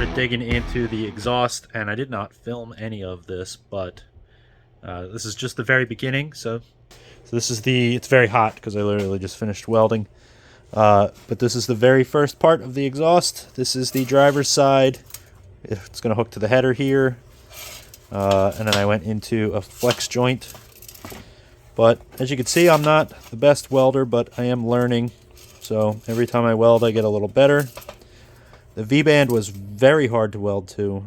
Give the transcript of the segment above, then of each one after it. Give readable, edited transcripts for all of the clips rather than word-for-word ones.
started digging into the exhaust, and I did not film any of this, but this is just the very beginning. So this is it's very hot because I literally just finished welding. But this is the very first part of the exhaust. This is the driver's side. It's going to hook to the header here. And then I went into a flex joint. But as you can see, I'm not the best welder, but I am learning. So every time I weld, I get a little better. The V-band was very hard to weld to.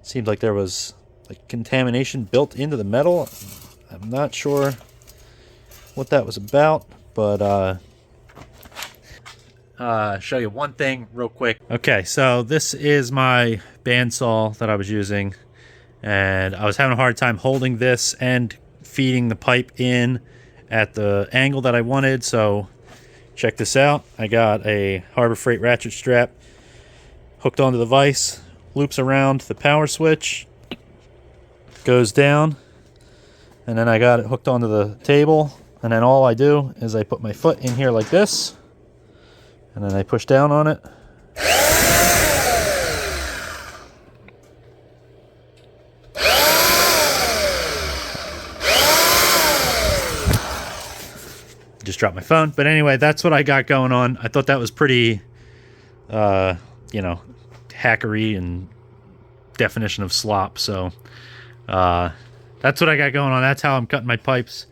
Seemed like there was like contamination built into the metal. I'm not sure what that was about, but show you one thing real quick. Okay, so this is my bandsaw that I was using, and I was having a hard time holding this and feeding the pipe in at the angle that I wanted. So check this out. I got a Harbor Freight ratchet strap hooked onto the vise, loops around the power switch, goes down, and then I got it hooked onto the table, and then all I do is I put my foot in here like this, and then I push down on it. Just dropped my phone. But anyway, that's what I got going on. I thought that was pretty, you know, hackery and definition of slop. So that's what I got going on. That's how I'm cutting my pipes.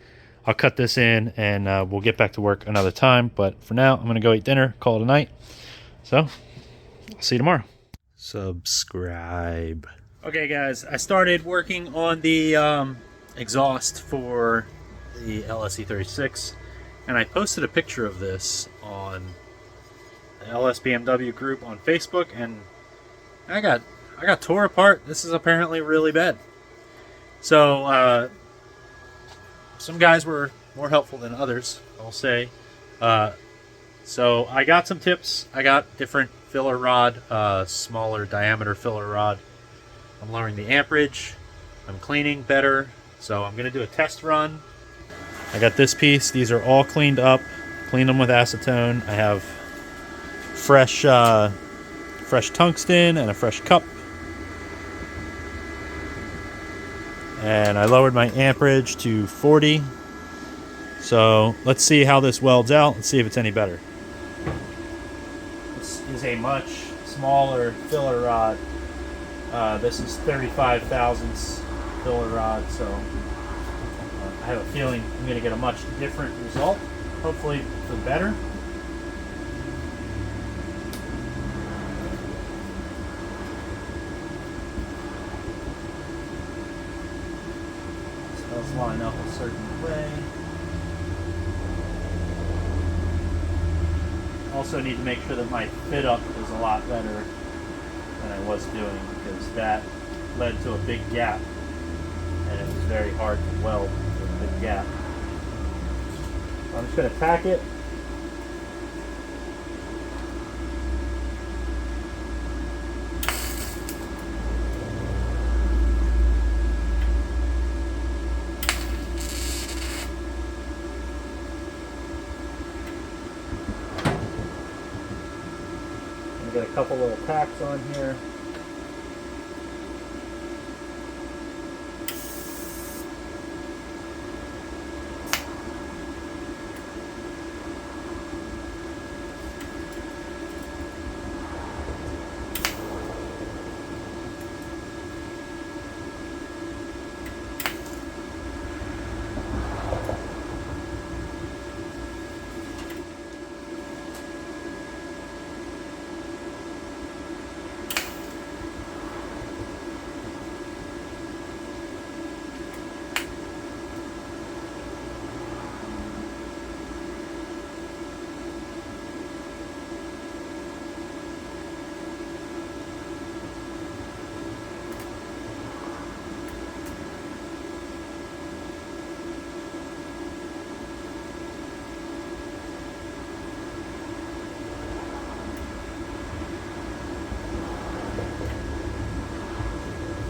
I'll cut this in, and we'll get back to work another time. But for now, I'm going to go eat dinner, call it a night. So, I'll see you tomorrow. Subscribe. Okay, guys, I started working on the exhaust for the E36. And I posted a picture of this on the LS BMW group on Facebook, and I got tore apart. This is apparently really bad. So some guys were more helpful than others, I'll say. So I got some tips. I got different filler rod, smaller diameter filler rod. I'm lowering the amperage. I'm cleaning better. So I'm going to do a test run. I got this piece. These are all cleaned up. Cleaned them with acetone. I have fresh tungsten and a fresh cup. And I lowered my amperage to 40. So let's see how this welds out. Let's see if it's any better. This is a much smaller filler rod. This is 35 thousandths filler rod. So I have a feeling I'm going to get a much different result, hopefully for the better. So let's line up a certain way. Also need to make sure that my fit up is a lot better than I was doing, because that led to a big gap, and it was very hard to weld. Big gap. So I'm just going to tack it. I'm going to get a couple little tacks on here.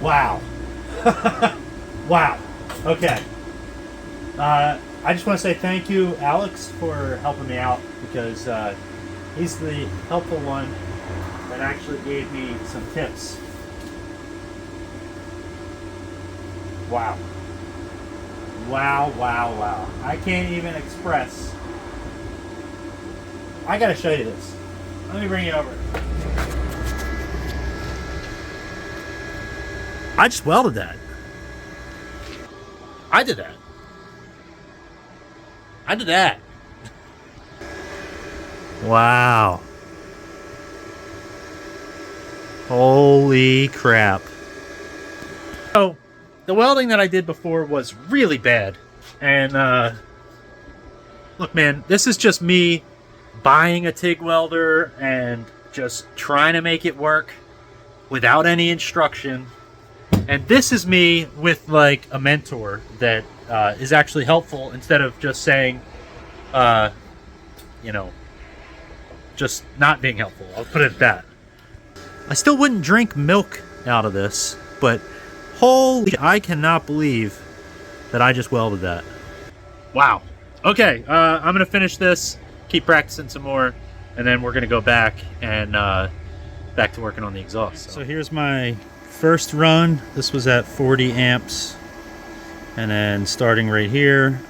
Wow. Wow. Okay. I just want to say thank you, Alex, for helping me out, because he's the helpful one that actually gave me some tips. Wow. Wow, wow, wow. I can't even express. I gotta show you this. Let me bring it over. I just welded that. I did that. I did that. Wow. Holy crap. So, the welding that I did before was really bad. And, look, man, this is just me buying a TIG welder and just trying to make it work without any instruction. And this is me with, like, a mentor that is actually helpful instead of just saying, you know, just not being helpful. I'll put it at that. I still wouldn't drink milk out of this, but holy, I cannot believe that I just welded that. Wow. Okay, I'm gonna finish this, keep practicing some more, and then we're gonna go back and back to working on the exhaust. So here's my first run. This was at 40 amps, and then starting right here,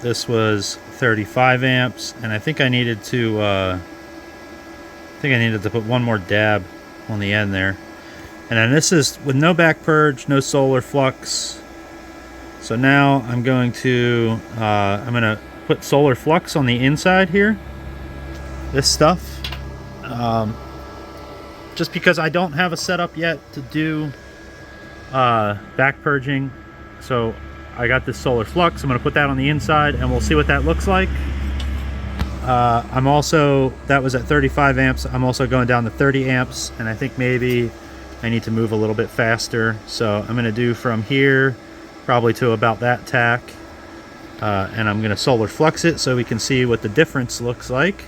this was 35 amps, and I think I needed to put one more dab on the end there. And then this is with no back purge, no solar flux. So now I'm going to put solar flux on the inside here. This stuff. Just because I don't have a setup yet to do back purging. So I got this solar flux. I'm going to put that on the inside and we'll see what that looks like. That was at 35 amps. I'm also going down to 30 amps, and I think maybe I need to move a little bit faster. So I'm going to do from here probably to about that tack, and I'm going to solar flux it so we can see what the difference looks like.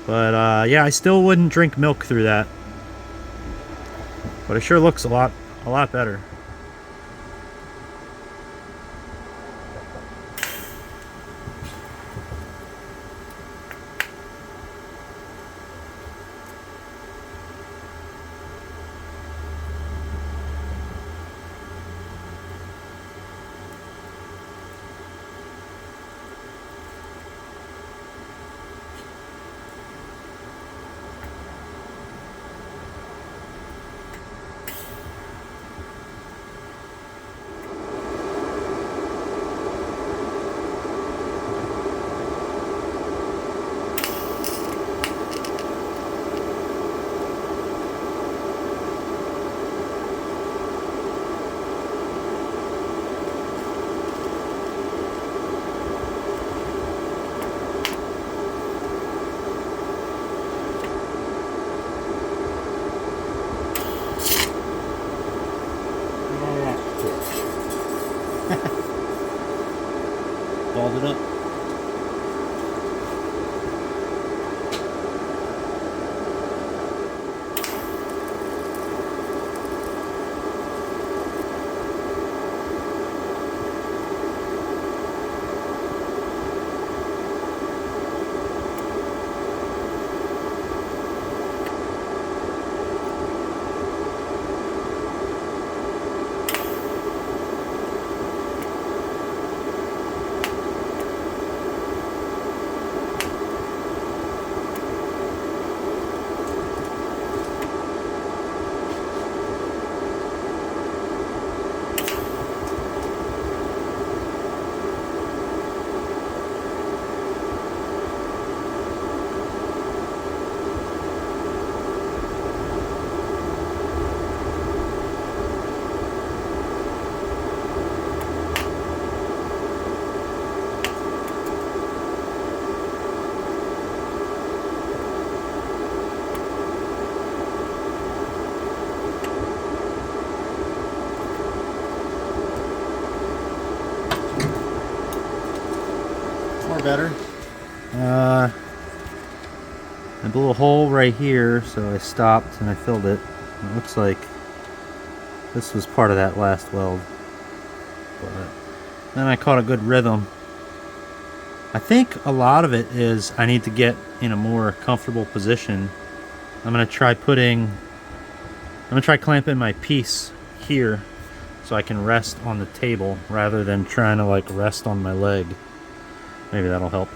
But yeah, I still wouldn't drink milk through that, but it sure looks a lot better. Balled it up. Better. I blew a hole right here, so I stopped and I filled it. It looks like this was part of that last weld, but then I caught a good rhythm. I think a lot of it is I need to get in a more comfortable position I'm gonna try clamping my piece here so I can rest on the table rather than trying to like rest on my leg. Maybe that'll help.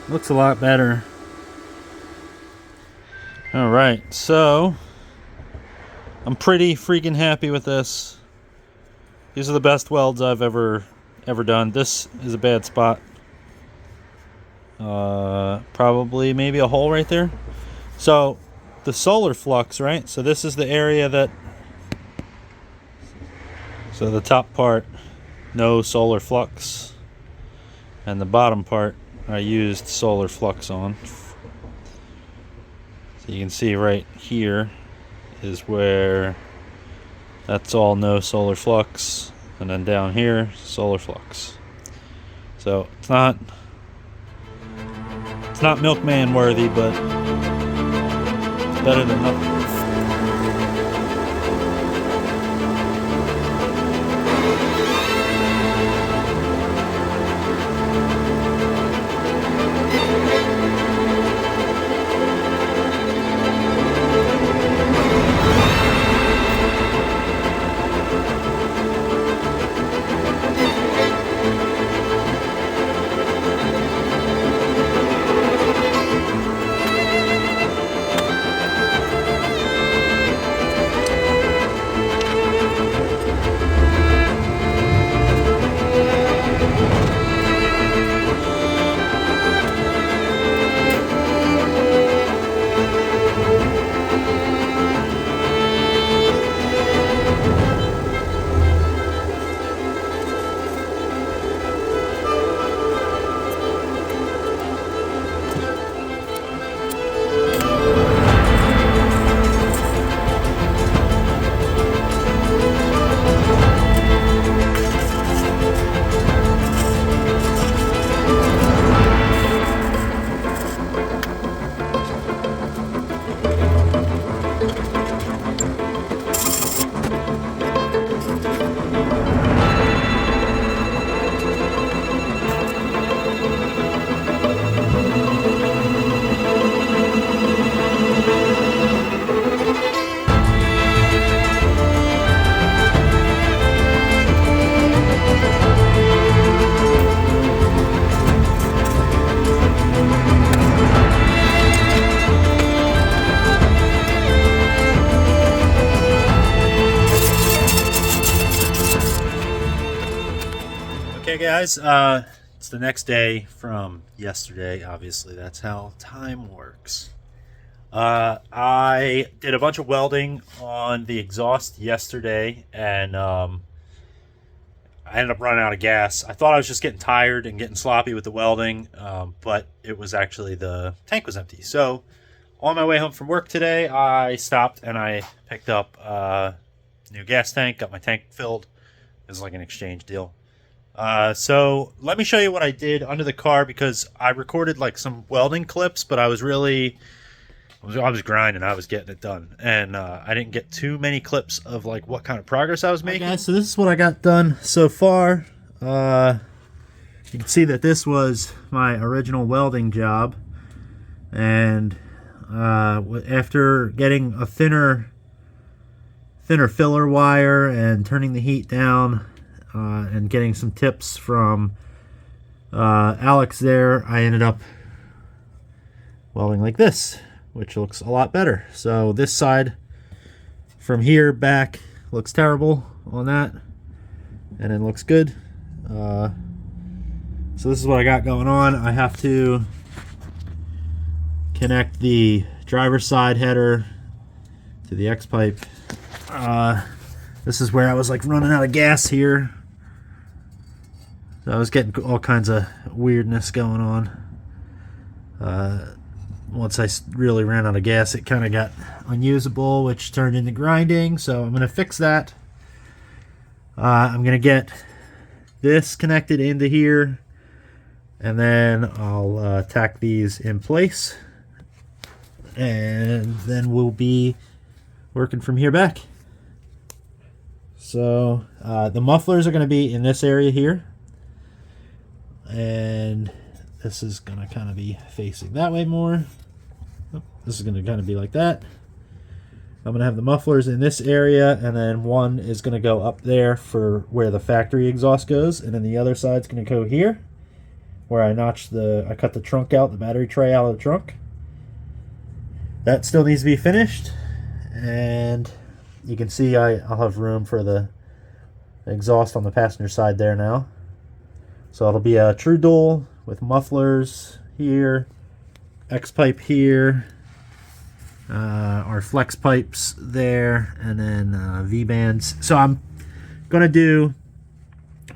Looks a lot better. All right, so I'm pretty freaking happy with this. These are the best welds I've ever done. This is a bad spot. Probably maybe a hole right there. So the solar flux, right? So this is the area that, so the top part, no solar flux, and the bottom part I used solar flux on. So you can see right here is where that's all no solar flux, and then down here solar flux. So it's not milkman worthy, but it's better than nothing. Okay guys, it's the next day from yesterday. Obviously that's how time works. I did a bunch of welding on the exhaust yesterday, and I ended up running out of gas. I thought I was just getting tired and getting sloppy with the welding, but it was actually the tank was empty. So on my way home from work today, I stopped and I picked up a new gas tank, got my tank filled. It was like an exchange deal. So let me show you what I did under the car, because I recorded like some welding clips, but I was grinding. I was getting it done, and I didn't get too many clips of like what kind of progress I was making. Okay, so this is what I got done so far. You can see that this was my original welding job, and after getting a thinner filler wire and turning the heat down, and getting some tips from Alex there, I ended up welding like this, which looks a lot better. So this side from here back looks terrible on that, and it looks good. So this is what I got going on. I have to connect the driver's side header to the X pipe. This is where I was like running out of gas here. So I was getting all kinds of weirdness going on. Once I really ran out of gas, it kind of got unusable, which turned into grinding. So I'm going to fix that. I'm going to get this connected into here, and then I'll tack these in place, and then we'll be working from here back. So the mufflers are going to be in this area here, and this is going to kind of be facing that way more. This is going to kind of be like that. I'm going to have the mufflers in this area, and then one is going to go up there for where the factory exhaust goes, and then the other side's going to go here where I cut the trunk out, the battery tray out of the trunk. That still needs to be finished, and you can see I'll have room for the exhaust on the passenger side there now. So it'll be a true dual with mufflers here, X-pipe here, our flex pipes there, and then V-bands. So I'm going to do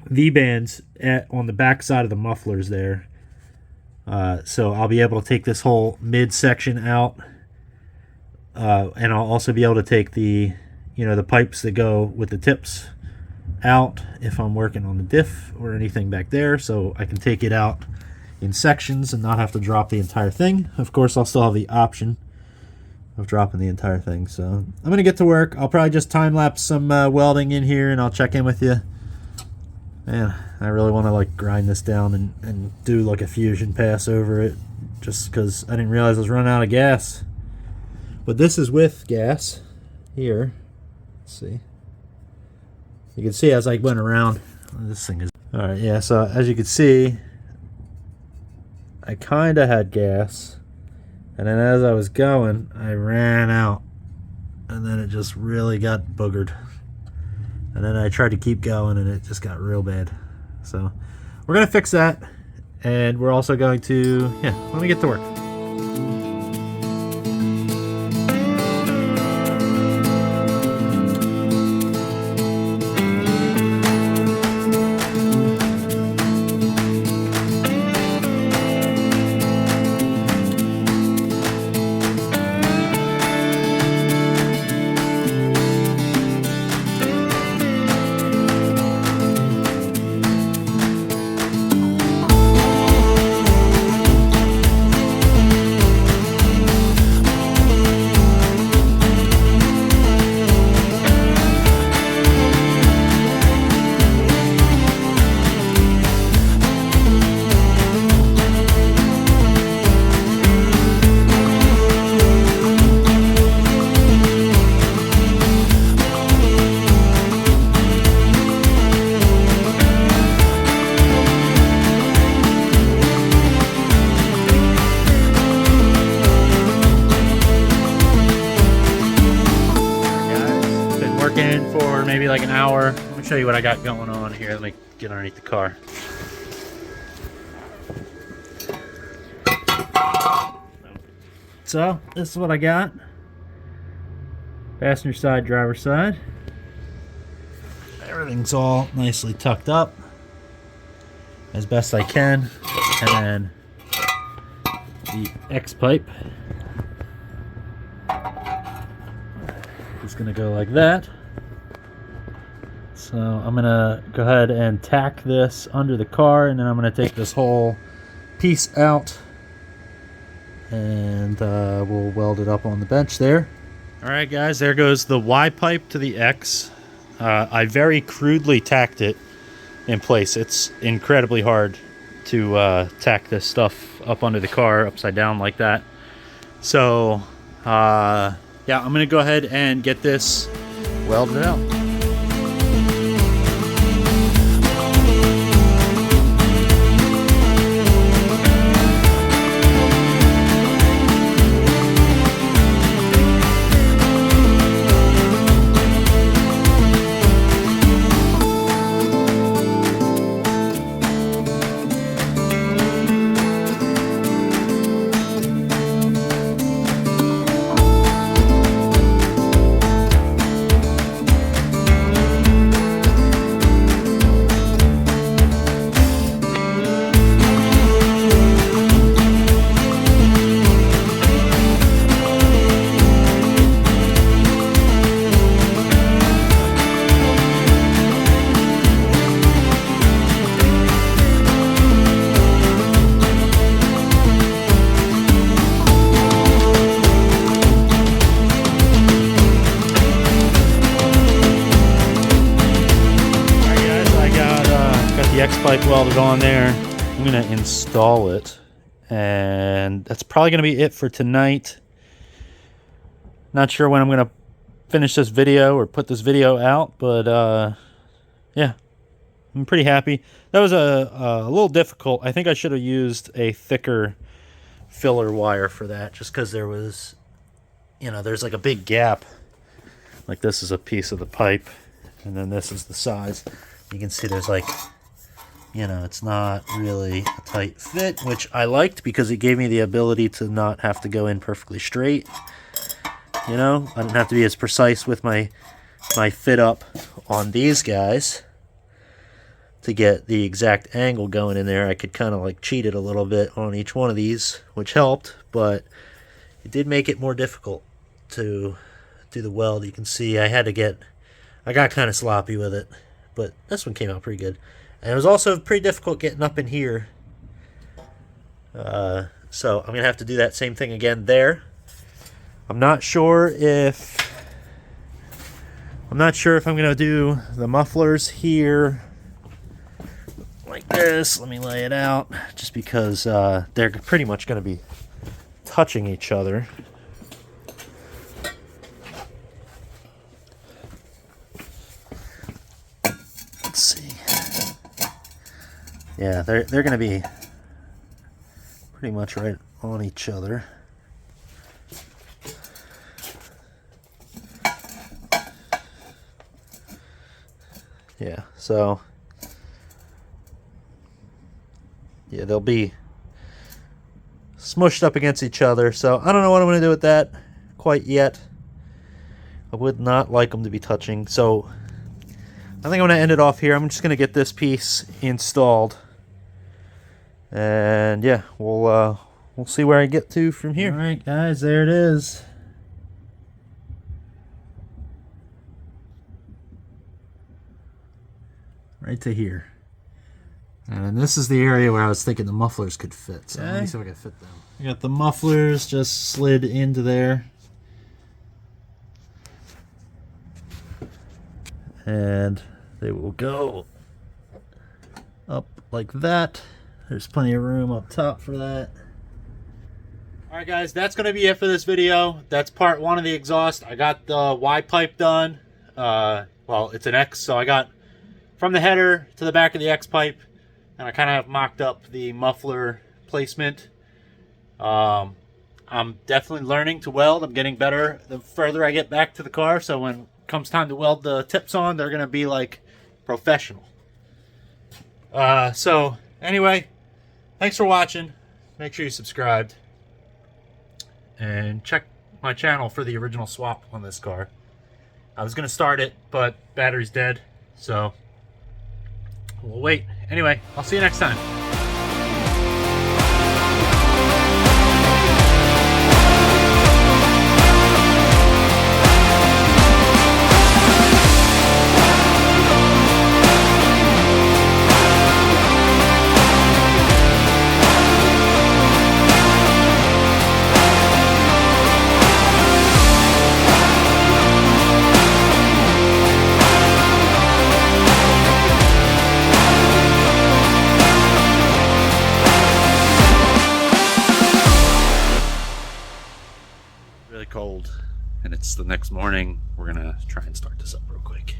V-bands on the back side of the mufflers there. So I'll be able to take this whole mid section out, and I'll also be able to take the pipes that go with the tips out if I'm working on the diff or anything back there, so I can take it out in sections and not have to drop the entire thing. Of course, I'll still have the option of dropping the entire thing. So I'm gonna get to work. I'll probably just time lapse some welding in here, and I'll check in with you. Man, I really want to like grind this down and do like a fusion pass over it, just because I didn't realize I was running out of gas. But this is with gas here. Let's see. You can see as I went around, this thing is all right. Yeah, so as you can see, I kind of had gas, and then as I was going, I ran out, and then it just really got boogered, and then I tried to keep going, and it just got real bad. So we're gonna fix that, and we're also going to let me get to work. For maybe like an hour. Let me show you what I got going on here. Let me get underneath the car. So this is what I got. Passenger side, driver side. Everything's all nicely tucked up as best I can. And then the X-pipe is going to go like that. So I'm going to go ahead and tack this under the car, and then I'm going to take this whole piece out, and we'll weld it up on the bench there. Alright guys, there goes the Y pipe to the X. I very crudely tacked it in place. It's incredibly hard to tack this stuff up under the car upside down like that. So yeah, I'm going to go ahead and get this welded out. X-pipe welded on there. I'm gonna install it, and that's probably gonna be it for tonight. Not sure when I'm gonna finish this video or put this video out, but yeah, I'm pretty happy. That was a little difficult. I think I should have used a thicker filler wire for that, just because there was, you know, there's like a big gap. Like this is a piece of the pipe, and then this is the size. You can see there's like, you know, it's not really a tight fit, which I liked because it gave me the ability to not have to go in perfectly straight. You know, I don't have to be as precise with my fit up on these guys to get the exact angle going in there. I could kind of like cheat it a little bit on each one of these, which helped, but it did make it more difficult to do the weld. You can see I got kind of sloppy with it, but this one came out pretty good. And it was also pretty difficult getting up in here. So I'm going to have to do that same thing again there. I'm not sure if I'm going to do the mufflers here like this. Let me lay it out, just because they're pretty much going to be touching each other. Let's see. Yeah, they're going to be pretty much right on each other. Yeah, so yeah, they'll be smushed up against each other. So I don't know what I'm going to do with that quite yet. I would not like them to be touching. So I think I'm going to end it off here. I'm just going to get this piece installed. And yeah, we'll see where I get to from here. All right, guys, there it is. Right to here. And this is the area where I was thinking the mufflers could fit. So let me see if I can fit them. I got the mufflers just slid into there. And they will go up like that. There's plenty of room up top for that. Alright guys, that's going to be it for this video. That's part one of the exhaust. I got the Y pipe done. Well, it's an X, so I got from the header to the back of the X pipe, and I kind of have mocked up the muffler placement. I'm definitely learning to weld. I'm getting better the further I get back to the car, so when it comes time to weld the tips on, they're going to be like professional. So anyway, thanks for watching. Make sure you subscribed and check my channel for the original swap on this car. I was going to start it, but battery's dead, so we'll wait. Anyway, I'll see you next time. Really cold, and it's the next morning. We're gonna try and start this up real quick.